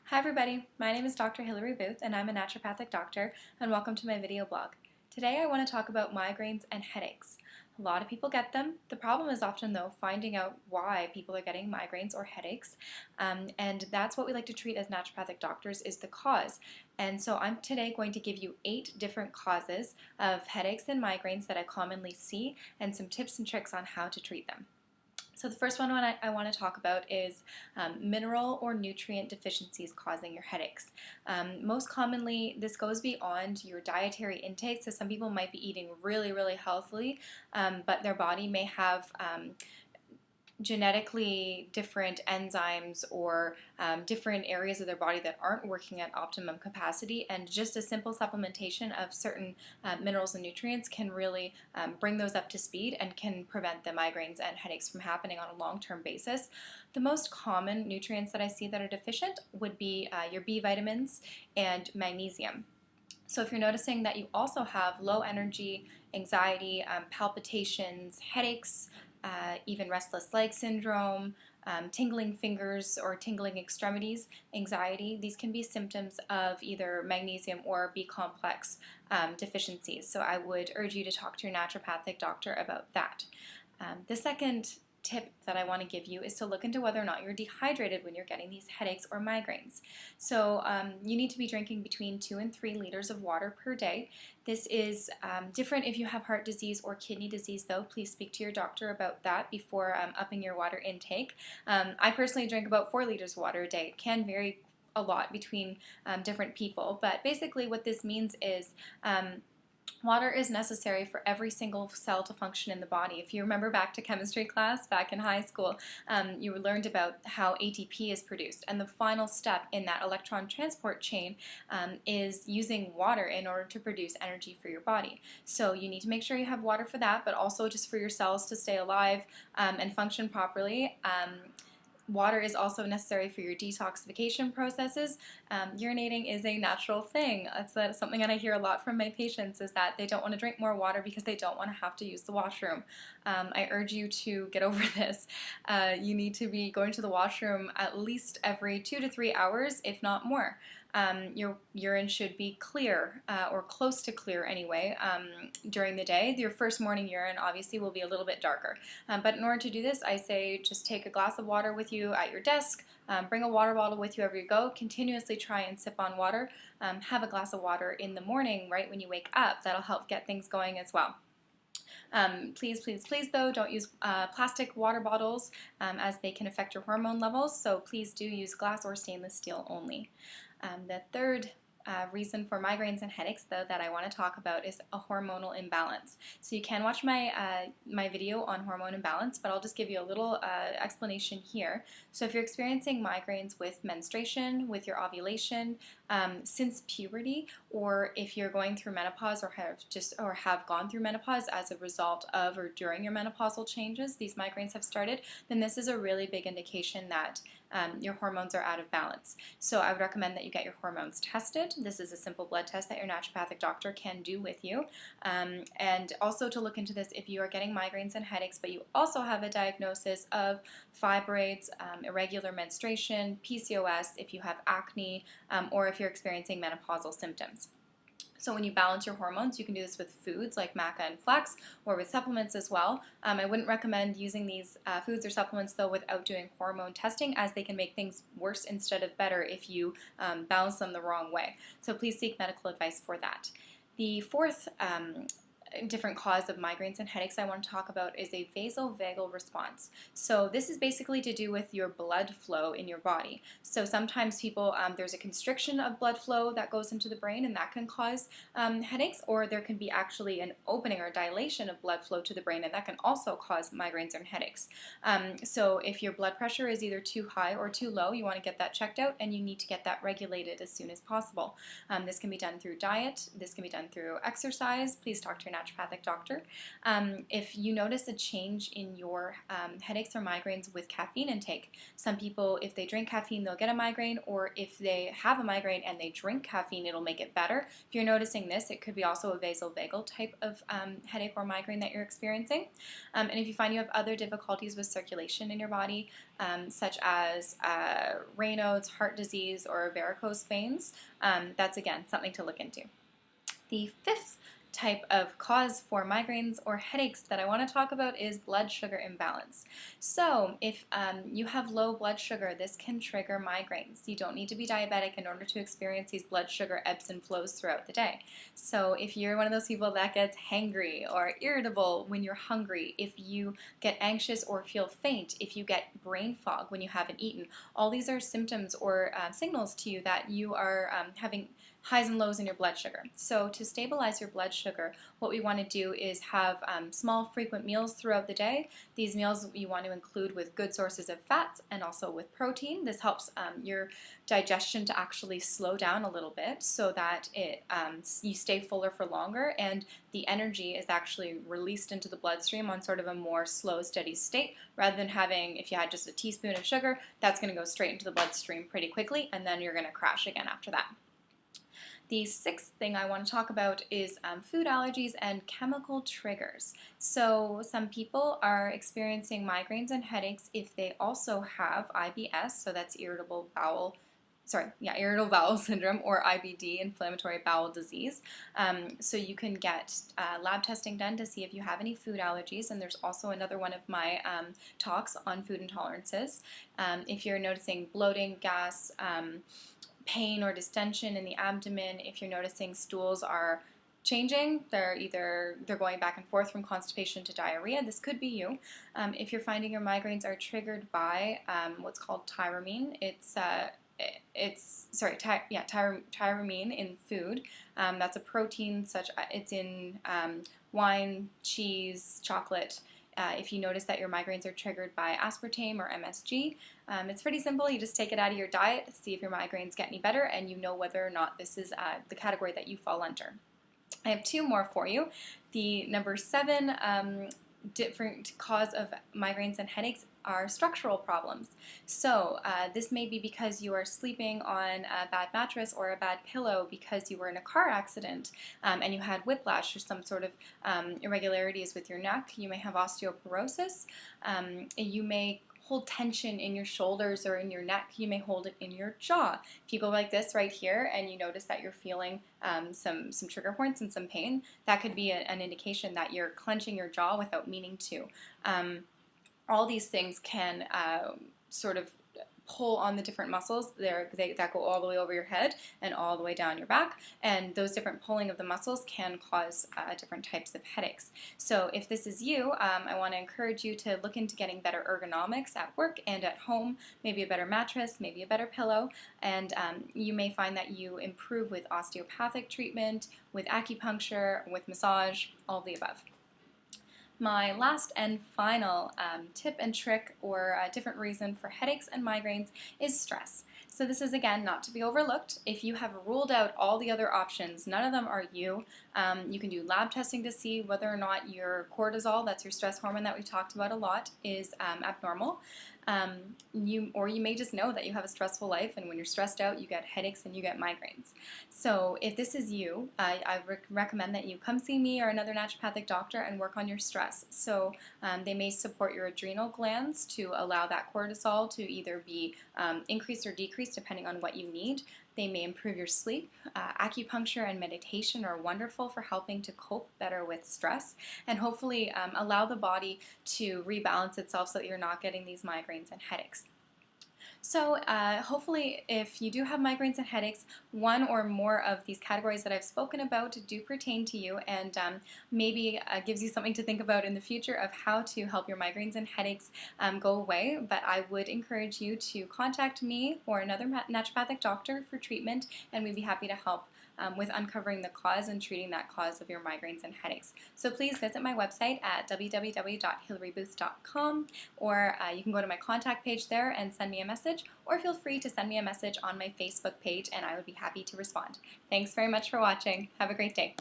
Hi everybody, my name is Dr. Hilary Booth and I'm a naturopathic doctor, and welcome to my video blog. Today I want to talk about migraines and headaches. A lot of people get them. The problem is often though finding out why people are getting migraines or headaches, and that's what we like to treat as naturopathic doctors, is the cause. And so I'm today going to give you 8 different causes of headaches and migraines that I commonly see and some tips and tricks on how to treat them. So the first one I want to talk about is mineral or nutrient deficiencies causing your headaches. Most commonly, this goes beyond your dietary intake. So some people might be eating really, really healthily, but their body may have genetically different enzymes or different areas of their body that aren't working at optimum capacity, and just a simple supplementation of certain minerals and nutrients can really bring those up to speed and can prevent the migraines and headaches from happening on a long-term basis. The most common nutrients that I see that are deficient would be your B vitamins and magnesium. So if you're noticing that you also have low energy, anxiety, palpitations, headaches, even restless leg syndrome, tingling fingers or tingling extremities, anxiety, these can be symptoms of either magnesium or B complex deficiencies. So I would urge you to talk to your naturopathic doctor about that. The second tip that I want to give you is to look into whether or not you're dehydrated when you're getting these headaches or migraines. So you need to be drinking between 2 and 3 liters of water per day. This is different if you have heart disease or kidney disease though. Please speak to your doctor about that before upping your water intake. I personally drink about 4 liters of water a day. It can vary a lot between different people, but basically what this means is water is necessary for every single cell to function in the body. If you remember back to chemistry class back in high school, you learned about how ATP is produced, and the final step in that electron transport chain is using water in order to produce energy for your body. So you need to make sure you have water for that, but also just for your cells to stay alive and function properly. Water is also necessary for your detoxification processes. Urinating is a natural thing. That's something that I hear a lot from my patients, is that they don't want to drink more water because they don't want to have to use the washroom. I urge you to get over this. You need to be going to the washroom at least every 2 to 3 hours, if not more. Your urine should be clear, or close to clear anyway, during the day. Your first morning urine obviously will be a little bit darker. But in order to do this, I say just take a glass of water with you at your desk, bring a water bottle with you wherever you go, continuously try and sip on water, have a glass of water in the morning right when you wake up. That'll help get things going as well. Please, please, please though, don't use plastic water bottles as they can affect your hormone levels, so please do use glass or stainless steel only. The third reason for migraines and headaches though that I want to talk about is a hormonal imbalance. So you can watch my video on hormone imbalance, but I'll just give you a little explanation here. So if you're experiencing migraines with menstruation, with your ovulation, since puberty, or if you're going through menopause or have gone through menopause as a result of or during your menopausal changes, these migraines have started, then this is a really big indication that your hormones are out of balance. So I would recommend that you get your hormones tested. This is a simple blood test that your naturopathic doctor can do with you. And also to look into this if you are getting migraines and headaches, but you also have a diagnosis of fibroids, irregular menstruation, PCOS, if you have acne, or if you're experiencing menopausal symptoms. So when you balance your hormones, you can do this with foods like maca and flax, or with supplements as well. I wouldn't recommend using these foods or supplements though without doing hormone testing, as they can make things worse instead of better if you balance them the wrong way. So please seek medical advice for that. The fourth different cause of migraines and headaches I want to talk about is a vasovagal response. So this is basically to do with your blood flow in your body. So sometimes people, there's a constriction of blood flow that goes into the brain, and that can cause headaches, or there can be actually an opening or dilation of blood flow to the brain, and that can also cause migraines and headaches. So if your blood pressure is either too high or too low, you want to get that checked out, and you need to get that regulated as soon as possible. This can be done through diet. This can be done through exercise. Please talk to your naturopathic doctor. If you notice a change in your headaches or migraines with caffeine intake, some people, if they drink caffeine, they'll get a migraine, or if they have a migraine and they drink caffeine, it'll make it better. If you're noticing this, it could be also a vasovagal type of headache or migraine that you're experiencing. And if you find you have other difficulties with circulation in your body, such as Raynaud's, heart disease, or varicose veins, that's again something to look into. The fifth type of cause for migraines or headaches that I want to talk about is blood sugar imbalance. So if you have low blood sugar, this can trigger migraines. You don't need to be diabetic in order to experience these blood sugar ebbs and flows throughout the day. So if you're one of those people that gets hangry or irritable when you're hungry, if you get anxious or feel faint, if you get brain fog when you haven't eaten, all these are symptoms or signals to you that you are having highs and lows in your blood sugar. So to stabilize your blood sugar, what we want to do is have small, frequent meals throughout the day. These meals you want to include with good sources of fats and also with protein. This helps your digestion to actually slow down a little bit so that you stay fuller for longer, and the energy is actually released into the bloodstream on sort of a more slow, steady state, rather than having, if you had just a teaspoon of sugar, that's going to go straight into the bloodstream pretty quickly, and then you're going to crash again after that. The sixth thing I want to talk about is food allergies and chemical triggers. So some people are experiencing migraines and headaches if they also have IBS, so that's irritable bowel syndrome, or IBD, inflammatory bowel disease. So you can get lab testing done to see if you have any food allergies, and there's also another one of my talks on food intolerances. If you're noticing bloating, gas, pain or distension in the abdomen, if you're noticing stools are changing, they're going back and forth from constipation to diarrhea, this could be you. If you're finding your migraines are triggered by what's called tyramine, tyramine in food. That's a protein it's in wine, cheese, chocolate. If you notice that your migraines are triggered by aspartame or MSG, it's pretty simple. You just take it out of your diet, see if your migraines get any better, and you know whether or not this is the category that you fall under. I have two more for you. The number 7 different cause of migraines and headaches are structural problems. So this may be because you are sleeping on a bad mattress or a bad pillow because you were in a car accident and you had whiplash or some sort of irregularities with your neck. You may have osteoporosis. You may hold tension in your shoulders or in your neck. You may hold it in your jaw. If you go like this right here and you notice that you're feeling some trigger points and some pain, that could be an indication that you're clenching your jaw without meaning to. All these things can sort of pull on the different muscles that go all the way over your head and all the way down your back, and those different pulling of the muscles can cause different types of headaches. So if this is you, I want to encourage you to look into getting better ergonomics at work and at home, maybe a better mattress, maybe a better pillow, and you may find that you improve with osteopathic treatment, with acupuncture, with massage, all of the above. My last and final tip and trick, or a different reason for headaches and migraines, is stress. So this is, again, not to be overlooked. If you have ruled out all the other options, none of them are you. You can do lab testing to see whether or not your cortisol, that's your stress hormone that we've talked about a lot, is abnormal. You may just know that you have a stressful life, and when you're stressed out, you get headaches and you get migraines. So if this is you, I recommend that you come see me or another naturopathic doctor and work on your stress. So they may support your adrenal glands to allow that cortisol to either be increased or decreased depending on what you need. They may improve your sleep. Acupuncture and meditation are wonderful for helping to cope better with stress and hopefully allow the body to rebalance itself so that you're not getting these migraines and headaches. So hopefully if you do have migraines and headaches, one or more of these categories that I've spoken about do pertain to you, and maybe gives you something to think about in the future of how to help your migraines and headaches go away. But I would encourage you to contact me or another naturopathic doctor for treatment, and we'd be happy to help with uncovering the cause and treating that cause of your migraines and headaches. So please visit my website at www.hillarybooth.com, or you can go to my contact page there and send me a message, or feel free to send me a message on my Facebook page and I would be happy to respond. Thanks very much for watching. Have a great day.